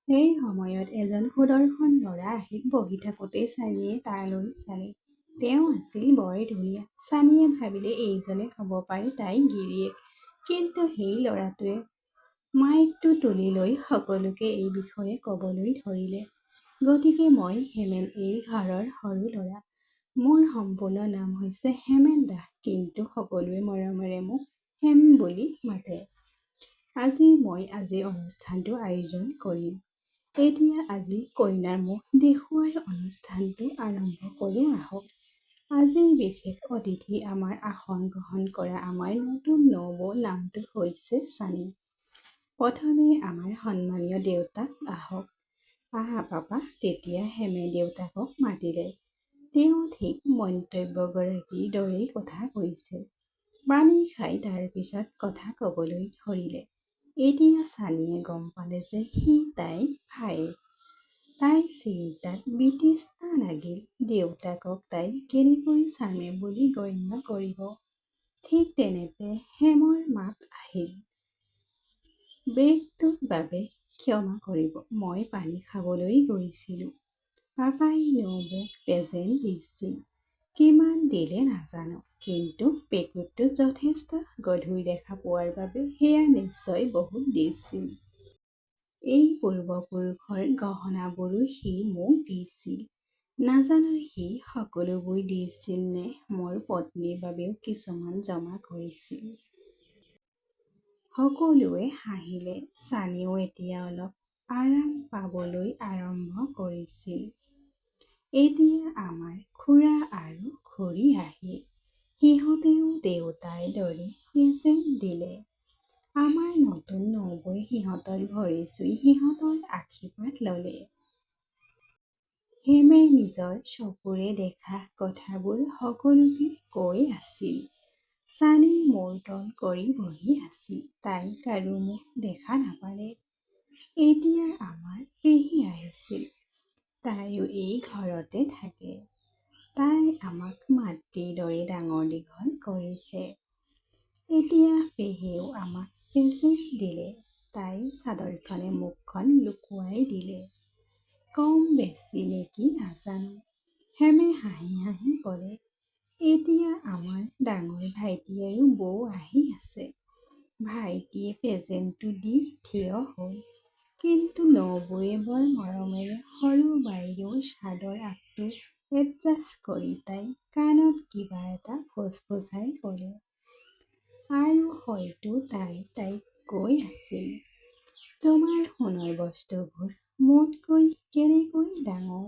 সেই সময়ত এজন সুদৰ্শন ল'ৰা আহি বহি থাকোঁতেই চানীয়ে তালৈ চালে। তেওঁ আছিল বৰ ধুনীয়া। চানীয়ে ভাবিলে এইজনে হ'ব পাৰে তাইৰ গিৰিয়েক। কিন্তু সেই ল'ৰাটোৱে মাইকটো তুলি লৈ সকলোকে এই বিষয়ে ক'বলৈ ধৰিলে। গতিকে মই হেমেন, এই ঘৰৰ সৰু ল'ৰা। মোৰ সম্পূৰ্ণ নাম হৈছে হেমেন দাস, কিন্তু সকলোৱে মৰমেৰে মোক হেম বুলি মাতে। মই আজিৰ অনুষ্ঠানটো আয়োজন কৰিম। এতিয়া আজি কইনাৰ মুখ দেখুওৱাৰ অনুষ্ঠানটো আৰম্ভ কৰোঁ আহক। আজিৰ বিশেষ অতিথি, আমাৰ আসন গ্ৰহণ কৰা আমাৰ নতুন নবৌ, নামটো হৈছে চানী। প্ৰথমে আমাৰ সন্মানীয় দেউতাক আহক। আহা পাপা। তেতিয়া হেমে দেউতাকক মাতিলে। তেওঁ ঠিক মন্তব্যগৰাকীৰ দৰেই কথা কৈছিল। পানী খাই তাৰ পিছত কথা ক'বলৈ ধৰিলে। এতিয়া চানীয়ে গম পালে যে সি তাইৰ ভায়েক। তাই চিন্তাত বিতৃষ্ণা লাগিল। দেউতাকক তাই কেনেকৈ চামে বুলি গণ্য কৰিব। ঠিক তেনেতে হেমৰ মাত আহিল। ব্ৰেকটোৰ বাবে ক্ষমা কৰিব, মই পানী খাবলৈ গৈছিলোঁ। পাপাই নবৌক প্ৰেজেণ্ট দিছিল। কিমান দিলে নাজানো, কিন্তু পেকেটটো যথেষ্ট গধুৰ দেখা পোৱাৰ বাবে সেয়া নিশ্চয় বহুত দিছিল। এই পূৰ্বপুৰুষৰ গহনাবোৰো সি মোক দিছিল। নাজানো সি সকলোবোৰ দিছিল নে মোৰ পত্নীৰ বাবেও কিছুমান জমা কৰিছিল। সকলোৱে হাঁহিলে। চানীও এতিয়া অলপ আৰাম পাবলৈ আৰম্ভ কৰিছিল। এতিয়া আমাৰ খুৰা আৰু খুৰী আহিল। সিহঁতেও দেউতাৰ দৰে প্ৰেজেণ্ট দিলে। আমাৰ নতুন নবৌৱে সিহঁতৰ ভৰি চুই সিহঁতৰ আশীৰ্বাদ ল'লে। হেমে নিজৰ চকুৰে দেখা কথাবোৰ সকলোকে কৈ আছিল। চানী মূৰ তল কৰি বহি আছিল। তাই কাৰো মুখ দেখা নাপালে। এতিয়া আমাৰ পেহী আহিছিল। তাইও এই ঘৰতে থাকে। তাই আমাক মাতৃৰ দৰে ডাঙৰ দীঘল কৰিছে। এতিয়া পেহীয়েও আমাক প্ৰেজেণ্ট দিলে। তাই চাদৰখনে মুখখন লুকুৱাই দিলে। কম বেছি নেকি নাজানো। হেমে হাঁহি হাঁহি ক'লে। এতিয়া আমাৰ ডাঙৰ ভাইটি আৰু বৌ আহি আছে। ভাইটিয়ে প্ৰেজেণ্টটো দি থিয় হ'ল। কিন্তু নবৌৱে বৰ মৰমেৰে সৰু বাইদেউৰ চাদৰ আগটো এডজাষ্ট কৰি তাইৰ কাণত কিবা এটা ফুচফুচাই ক'লে। আৰু হয়তো তাইক কৈ আছিল, তোমাৰ সোণৰ বস্তুবোৰ মোতকৈ কেনেকৈ ডাঙৰ।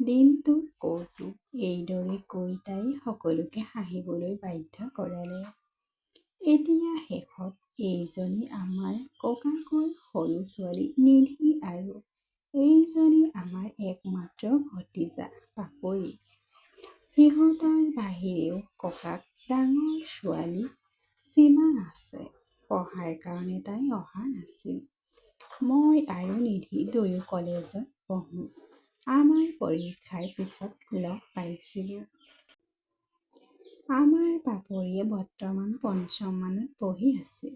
দিনটোৰ কৌতুক। এইদৰে কৈ তাই সকলোকে হাঁহিবলৈ বাধ্য কৰালে। এতিয়া শেষত এইজনী আমাৰ ককাকৰ সৰু ছোৱালী নিধি আৰু এইজনী আমাৰ একমাত্ৰ ভতিজা পাপৰি। সিহঁতৰ বাহিৰেও ককাক ডাঙৰ ছোৱালী সীমা আছে। পঢ়াৰ কাৰণে তাই অহা নাছিল। মই আৰু নিধি দুয়ো কলেজত পঢ়ো। আমাৰ পৰীক্ষাৰ পিছত লগ পাইছিলোঁ। আমাৰ পাপৰিয়ে বৰ্তমান পঞ্চম মানত পঢ়ি আছে।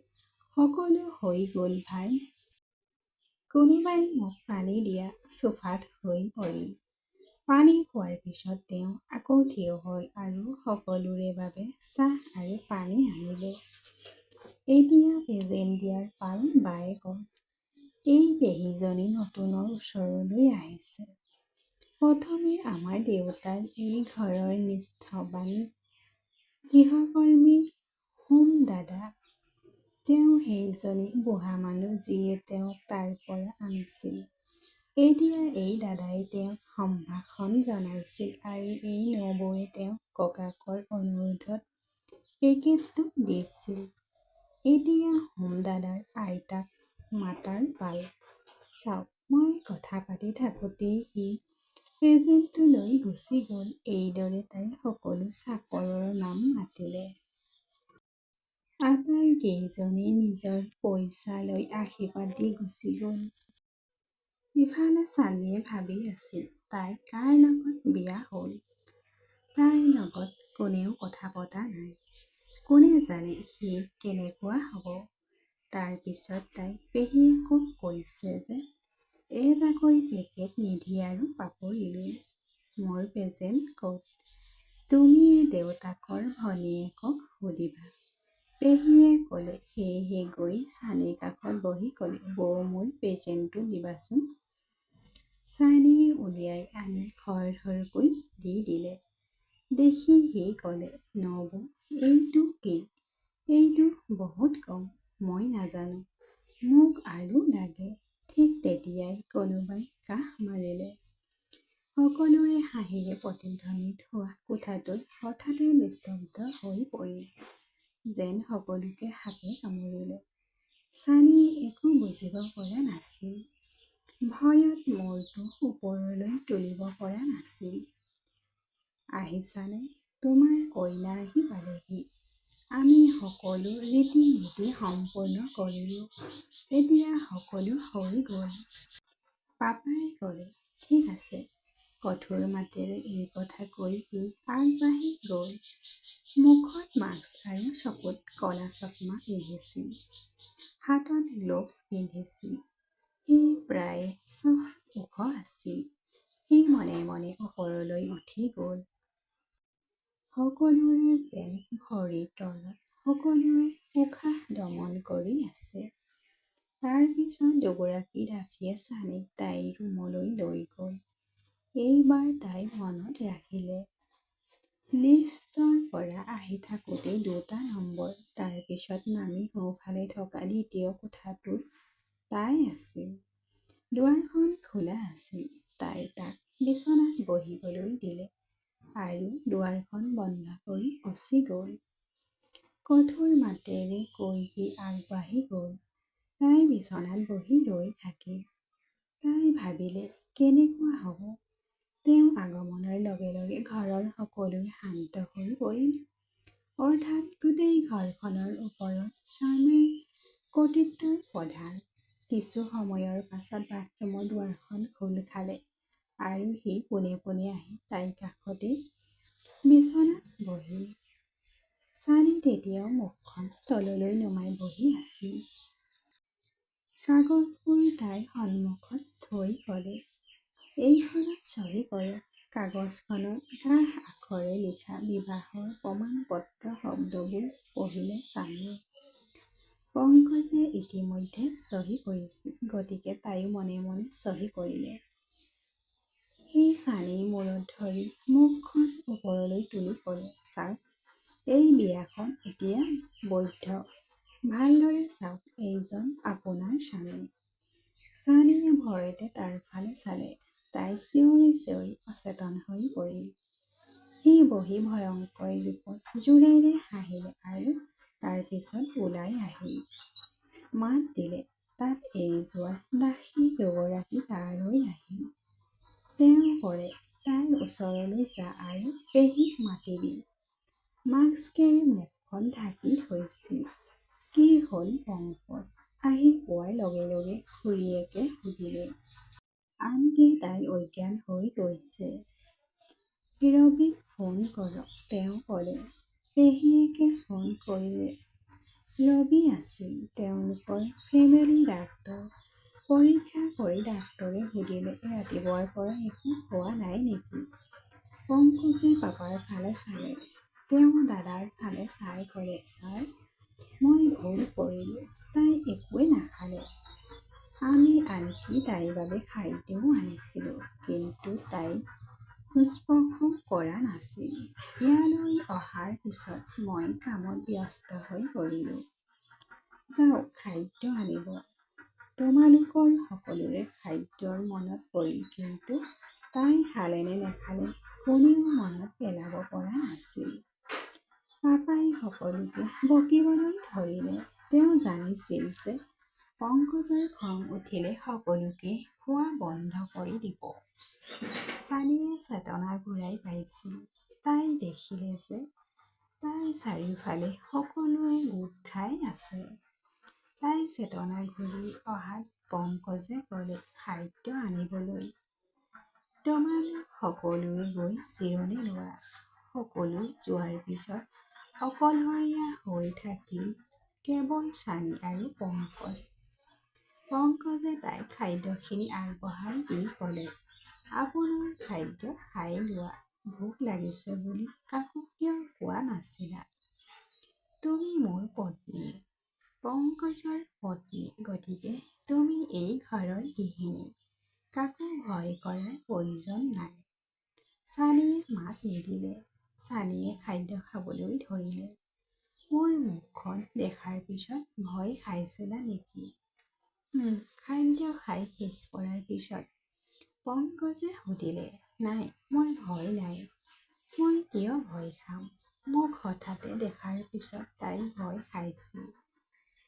সকলো হৈ গ'ল ভাই। কোনোবাই মোক পানী দিয়া। চোফাত হৈ পৰিল। পানী খোৱাৰ পিছত তেওঁ আকৌ থিয় হ'ল আৰু সকলোৰে বাবে চাহ আৰু পানী আনিলে। এতিয়া প্ৰেজেণ্ট দিয়াৰ পাল বায়ে কয়। এই পেহীজনী নতুনৰ ওচৰলৈ আহিছে। প্ৰথমে আমাৰ দেউতাৰ এই ঘৰৰ নিষ্ঠবান গৃহকৰ্মী হোম দাদা। তেওঁ সেইজনী বুঢ়া মানুহ যিয়ে তেওঁক তাৰ পৰা আনিছিল। এতিয়া এই দাদাই তেওঁক সম্ভাষণ জনাইছিল আৰু এই নবৌৱে তেওঁক ককাকৰ অনুৰোধত পেকেটটো দিছিল। এতিয়া হোম দাদাৰ আইতাক মাতাৰ পাল। চাওক, মই কথা পাতি থাকোঁতেই সি প্ৰেজেণ্টটো লৈ গুচি গ'ল। এইদৰে তাই সকলো চাকৰৰ নাম মাতিলে। আটাইকেইজনী নিজৰ পইচা লৈ আশীৰ্বাদ দি গুচি গ'ল। ইফালে চানীয়ে ভাবি আছিল, তাই কাৰ লগত বিয়া হ'ল। তাইৰ লগত কোনেও কথা পতা নাই। কোনে জানে সি কেনেকুৱা হ'ব। তাৰ পিছত তাইৰ পেহীয়েকক কৈছে যে এটাকৈ পেকেট নিধি আৰু পাপৰিলৈ। মোৰ প্ৰেজেণ্ট ক'ত? তুমি দেউতাকৰ ভনীয়েকক সুধিবা। পেহীয়ে ক'লে। সেয়েহে গৈ চানীৰ কাষত বহি ক'লে, বৌ মোৰ প্ৰেজেণ্টটো দিবাচোন। চানী উলিয়াই আনি খৰধৰকৈ দি দিলে। দেখি সি ক'লে, নবৌ, এইটো কি? এইটো বহুত কম, মই নাজানো। মোক আৰু লাগে। ঠিক তেতিয়াই কোনোবাই কাষ মাৰিলে। সকলোৰে হাঁহিৰে প্ৰতিধ্বনিত হোৱা কোঠাটোত হঠাতে নিস্তব্ধ হৈ পৰিল, যেন সকলোকে সাপে কামুৰিলে। চানী একো বুজিব পৰা নাছিল। ভয়ত মূৰটো ওপৰলৈ তুলিব পৰা নাছিল। আহিছানে? তোমাৰ কইনা আহি পালেহি। আমি সকলো ৰীতি-নীতি সম্পূৰ্ণ কৰিলোঁ। এতিয়া সকলো হৈ গ'ল। পাপাই ক'লে, ঠিক আছে। কঠোৰ মাতেৰে এই কথা কৈ সি আগবাঢ়ি গ'ল। মুখত মাস্ক আৰু চকুত ক'লা চশমা পিন্ধিছিল। হাতত গ্লভছ পিন্ধিছিল। সি প্ৰায় 6 ওখ আছিল। সি মনে মনে ওপৰলৈ উঠি গ'ল। সকলোৰে যেন ভৰিৰ তলত সকলোৱে উশাহ দমন কৰি আছে। তাৰ পিছত দুগৰাকী দাসীয়ে চানীক তাইৰ ৰুমলৈ লৈ গ'ল। এইবাৰ তাই মনত ৰাখিলে। লিফ্টৰ পৰা আহি থাকোঁতে 2টা নম্বৰ। তাৰ পিছত নামি সোঁফালে থকা দ্বিতীয় কোঠাটোত তাই আছিল। দুৱাৰখন খোলা আছিল। তাই তাক বিচনাত বহিবলৈ দিলে আৰু দুৱাৰখন বন্ধ কৰি গুচি গ'ল। কঠোৰ মাতেৰে কৈ সি আগবাঢ়ি গ'ল। তাই বিচনাত বহি ৰৈ থাকিল। তাই ভাবিলে, কেনেকুৱা হ'ব? তেওঁৰ আগমনৰ লগে লগে ঘৰৰ সকলোৱে শান্ত হৈ পৰিল। অৰ্থাৎ গোটেই ঘৰখনৰ ওপৰত স্বামীৰ কৰ্তৃত্বই প্ৰধান। কিছু সময়ৰ পাছত বাথৰুমৰ দুৱাৰখন খোল খালে আৰু সি পোনে পোনে আহি তাইৰ কাষতে বিচনাত বহিল। চানী তেতিয়াও মুখখন তললৈ নমাই বহি আছিল। কাগজবোৰ তাইৰ সন্মুখত থৈ ক'লে, এইখনত চহী কৰক। কাগজখনত ডাঠ আখৰে লিখা বিবাহৰ প্ৰমাণপত্ৰ শব্দবোৰ পঢ়িলে চানীয়ে। পংকজে ইতিমধ্যে চহী কৰিছিল, গতিকে তাইও মনে মনে চহী কৰিলে। সি চানীৰ মূৰত ধৰি মুখখন ওপৰলৈ তুলি ক'লে, চাওক, এই বিয়াখন এতিয়া বৈধ। ভালদৰে চাওক, এইজন আপোনাৰ স্বামী। চানীয়ে ভয়তে তাৰ ফালে চালে। তাই চিঞৰি চিঞৰি অচেতন হৈ পৰিল। সি বহি ভয়ংকৰ ৰূপত জোৰেৰে হাঁহিলে আৰু তাৰ পিছত ওলাই আহিল। মাত দিলে। তাত এৰি যোৱা দাসী দুগৰাকী তালৈ আহিল। তেওঁ ক'লে, তাইৰ ওচৰলৈ যা আৰু পেহীক মাতিবি। মাস্কেৰে মুখখন ঢাকি থৈছিল। কি হ'ল পংকজ? আহি পোৱাৰ লগে লগে খুৰীয়েকে সুধিলে। আণ্টি, তাই অজ্ঞান হৈ গৈছে। ৰবিক ফোন কৰক, তেওঁ ক'লে। পেহীয়েকে ফোন কৰিলে। ৰবি আছিল তেওঁলোকৰ ফেমিলি ডাক্তৰ। পৰীক্ষা কৰি ডাক্তৰে সুধিলে, ৰাতিপুৱাৰ পৰা একো হোৱা নাই নেকি? পংকজে পাপাৰ ফালে চালে। তেওঁ দাদাৰ ফালে চাই ক'লে, ছাৰ, মই ভুল কৰিলোঁ। তাই একোৱেই নাখালে। আমি আনকি তাইৰ বাবে খাদ্যও আনিছিলোঁ, কিন্তু তাই স্পৰ্শ কৰা নাছিল। ইয়ালৈ অহাৰ পিছত মই কামত ব্যস্ত হৈ পৰিলোঁ। যাওক, খাদ্য আনিব। তোমালোকৰ সকলোৰে খাদ্যৰ মনত পৰিল, কিন্তু তাই খালে নে নেখালে কোনেও মনত পেলাব পৰা নাছিল। পাপাই সকলোকে বকিবলৈ ধৰিলে। তেওঁ জানিছিল যে পংকজৰ খং উঠিলে সকলোকে খোৱা বন্ধ কৰি দিব। চানীয়ে চেতনা ঘূৰাই পাইছিল। তাই দেখিলে যে তাইৰ চাৰিওফালে সকলোৱে গোট খাই আছে। তাই চেতনা ঘূৰি অহাত পংকজে ক'লে, খাদ্য আনিবলৈ। তোমালোক সকলোৱে গৈ জিৰণি লোৱা। সকলো যোৱাৰ পিছত অকলশৰীয়া হৈ থাকিল কেৱল চানী আৰু পংকজ। পংকজে তাইক খাদ্যখিনি আগবঢ়াই দি ক'লে, আপোনাৰ খাদ্য খাই লোৱা। ভোক লাগিছে বুলি কাকো কিয় কোৱা নাছিলা? তুমি মোৰ পত্নী, পংকজৰ পত্নী, গতিকে তুমি এই ঘৰৰ গৃহিণী। কাকো ভয় কৰাৰ প্ৰয়োজন নাই। ছানীয়ে মাত নিদিলে। ছানীয়ে খাদ্য খাবলৈ ধৰিলে। মোৰ মুখখন দেখাৰ পিছত ভয় খাইছিলা নেকি? খাদ্য খাই শেষ কৰাৰ পিছত পংকজে সুধিলে। নাই, মই ভয় নাই। মই কিয় ভয় খাম? মোক হঠাতে দেখাৰ পিছত তাই ভয় খাইছিল।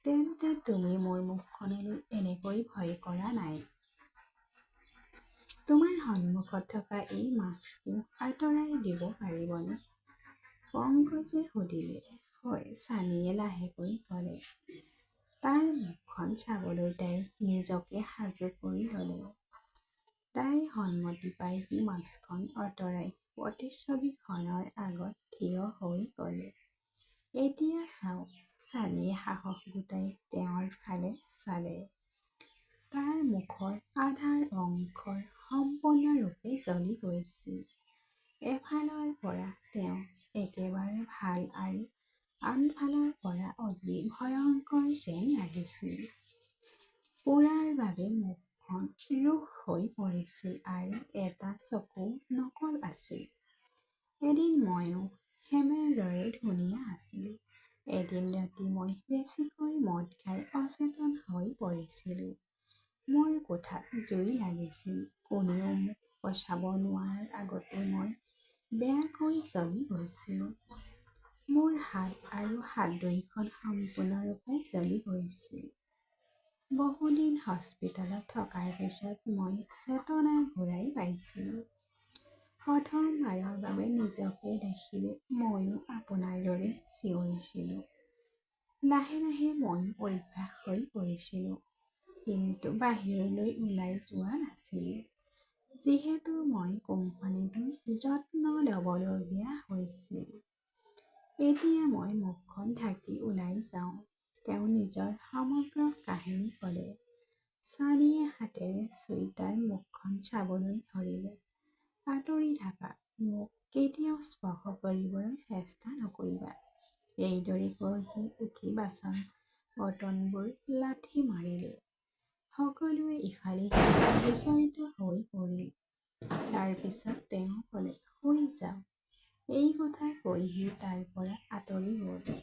তেন্তে তুমি মোৰ মুখখনলৈ এনেকৈ ভয় কৰা নাই। তোমাৰ সন্মুখত থকা এই মাস্কটো আঁতৰাই দিব পাৰিবনে? পংকজে সুধিলে। হয়, ছানীয়ে লাহেকৈ ক'লে। তাৰ মুখখন চাবলৈ তাই নিজকে সাজু কৰি ল'লে। তাই সন্মতি পাই সি মাস্কখন আঁতৰাই প্ৰতিচ্ছবিখনৰ আগত থিয় হৈ ক'লে, এতিয়া চাওক। ছানীয়ে সাহস গোটাই তেওঁৰ ফালে চালে। তাৰ মুখৰ আধা অংশ সম্পূৰ্ণৰূপে জ্বলি গৈছিল। এফালৰ পৰা তেওঁ একেবাৰে ভাল আৰু আনফালৰ পৰা অতি ভয়ংকৰ যেন লাগিছিল। পোৰাৰ বাবে মুখখন ৰূক্ষ হৈ পৰিছিল আৰু এটা চকু নকল আছিল। এদিন ময়ো হেমেৰ দৰে ধুনীয়া আছিলোঁ। এদিন ৰাতি মই বেছিকৈ মদ খাই অচেতন হৈ পৰিছিলোঁ। মোৰ কোঠাত জুই লাগিছিল। কোনেও মোক বচাব নোৱাৰাৰ আগতে মই বেয়াকৈ জ্বলি গৈছিলোঁ। মোৰ হাত আৰু হাত দুয়োখন সম্পূৰ্ণৰূপে জ্বলি গৈছিল। বহুদিন হস্পিটেলত থকাৰ পিছত মই চেতনা ঘূৰাই পাইছিলোঁ। প্ৰথমবাৰৰ বাবে নিজকে দেখিলে ময়ো আপোনাৰ দৰে চিঞৰিছিলোঁ। লাহে লাহে ময়ো অভ্যাস হৈ পৰিছিলোঁ, কিন্তু বাহিৰলৈ ওলাই যোৱা নাছিলোঁ। যিহেতু মই কোম্পানীটোৰ যত্ন ল'বলগীয়া হৈছিল। এতিয়া মই মুখখন ঢাকি ওলাই যাওঁ। তেওঁ নিজৰ সমগ্ৰ কাহিনী ক'লে। ছানীয়ে হাতেৰে চুই তাৰ মুখখন চাবলৈ ধৰিলে। আঁতৰি থাকা। মোক কেতিয়াও স্পৰ্শ কৰিবলৈ চেষ্টা নকৰিবা। এইদৰে কৈ সি উঠি বাচন বৰ্তনবোৰ লাথি মাৰিলে। সকলোৱে ইফালে সিফালে বিচলিত হৈ পৰিল। তাৰ পিছত তেওঁ ক'লে, শুই যাওক। এই কথা কৈ সি তাৰ পৰা আঁতৰি গ'ল।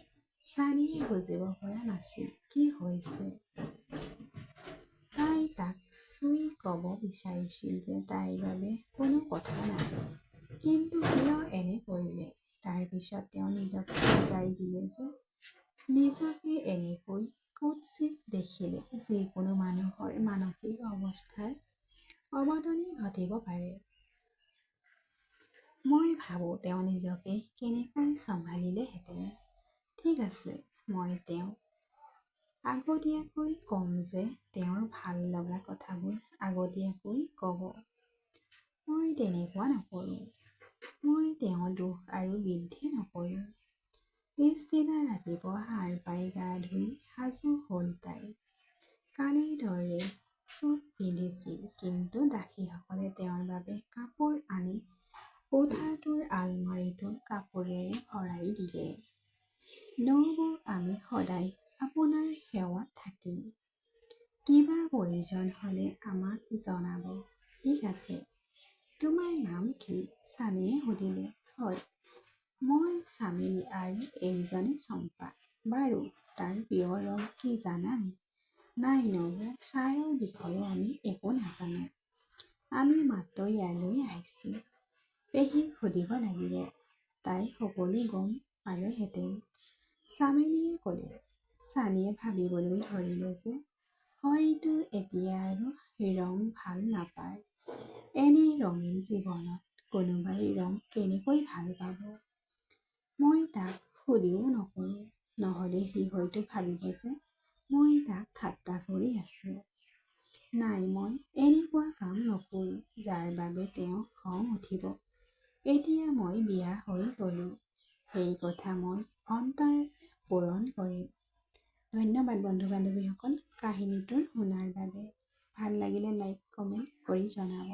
ছানীয়ে বুজিব পৰা নাছিল কি হৈছে। তাই তাক চুই ক'ব বিচাৰিছিল যে তাইৰ বাবে কোনো কথা নাই। কিন্তু কিয় এনে কৰিলে? তাৰ পিছত তেওঁ নিজকে বুজাই দিলে যে নিজকে এনেকৈ কুৎসিত দেখিলে যিকোনো মানুহৰ মানসিক অৱস্থাৰ অৱনতি ঘটিব পাৰে। মই ভাবোঁ তেওঁ নিজকে কেনেকৈ চম্ভালিলেহেঁতেন। ঠিক আছে, মই তেওঁক আগতীয়াকৈ ক'ম যে তেওঁৰ ভাল লগা কথাবোৰ আগতীয়াকৈ ক'ব। মই তেনেকুৱা নকৰোঁ। মই তেওঁৰ দোষ আৰু বৃদ্ধি নকৰোঁ। পিছদিনা ৰাতিপুৱা সাৰ পাই গা ধুই সাজু হ'ল তাই। কালিৰ দৰে চুট পিন্ধিছিল, কিন্তু দাসীসকলে তেওঁৰ বাবে কাপোৰ আনি কোঠাটোৰ আলমাৰীটো কাপোৰেৰে ভৰাই দিলে। নবৌ, আমি সদায় আপোনাৰ সেৱাত থাকিম। কিবা প্ৰয়োজন হ'লে আমাক জনাব। ঠিক আছে। তোমাৰ নাম কি? ছানীয়ে সুধিলে। হয়, মই চামেলি আৰু এইজনী চম্পা। বাৰু, তাৰ প্ৰিয় ৰং কি জানানে? নাই নবৌ, ছাৰৰ বিষয়ে আমি একো নাজানো। আমি মাত্ৰ ইয়ালৈ আহিছোঁ। পেহীক সুধিব লাগিব। তাই সকলো গম পালেহেঁতেন, চামেলিয়ে ক'লে। ছানীয়ে ভাবিবলৈ ধৰিলে যে হয়তো এতিয়া আৰু ৰং ভাল নাপায়। এনে ৰঙীন জীৱনত কোনোবাই ৰং কেনেকৈ ভাল পাব? মই তাক সুধিও নকৰোঁ। নহ'লে সি হয়তো ভাবিব যে মই তাক ঠাট্টা কৰি আছোঁ। নাই, মই এনেকুৱা কাম নকৰোঁ যাৰ বাবে তেওঁৰ খং উঠিব। এতিয়া মই বিয়া হৈ গ'লো। সেই কথা মই অন্তৰেৰে পূৰণ কৰিম। ধন্যবাদ বন্ধু বান্ধৱীসকল কাহিনীটোৰ শুনাৰ বাবে। ভাল লাগিলে লাইক কমেণ্ট কৰি জনাব।